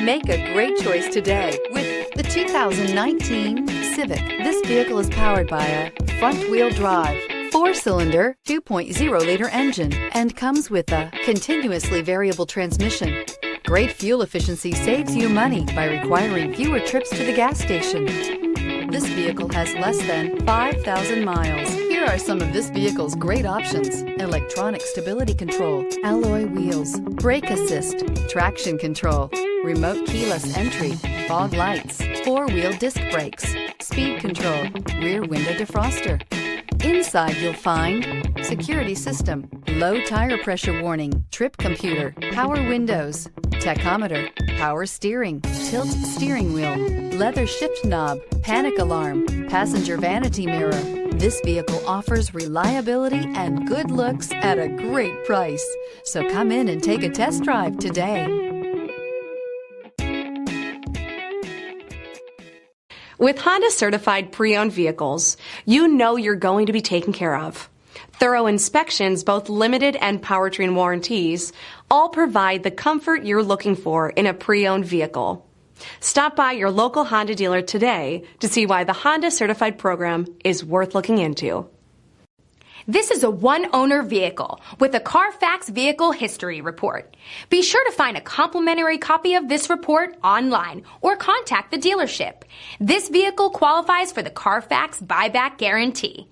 Make a great choice today with the 2019 Civic. This vehicle is powered by a front-wheel drive, 4-cylinder, 2.0-liter engine, and comes with a continuously variable transmission. Great fuel efficiency saves you money by requiring fewer trips to the gas station. This vehicle has less than 5,000 miles. Here are some of this vehicle's great options: electronic stability control, alloy wheels, brake assist, traction control, remote keyless entry, fog lights, 4-wheel disc brakes, speed control, rear window defroster. Inside you'll find security system, low tire pressure warning, trip computer, power windows, tachometer, power steering, tilt steering wheel, leather shift knob, panic alarm, passenger vanity mirror. This vehicle offers reliability and good looks at a great price. So come in and take a test drive today. With Honda certified pre-owned vehicles, you know you're going to be taken care of. Thorough inspections, both limited and powertrain warranties, all provide the comfort you're looking for in a pre-owned vehicle. Stop by your local Honda dealer today to see why the Honda certified program is worth looking into. This is a one-owner vehicle with a CARFAX Vehicle History Report. Be sure to find a complimentary copy of this report online or contact the dealership. This vehicle qualifies for the CARFAX Buyback Guarantee.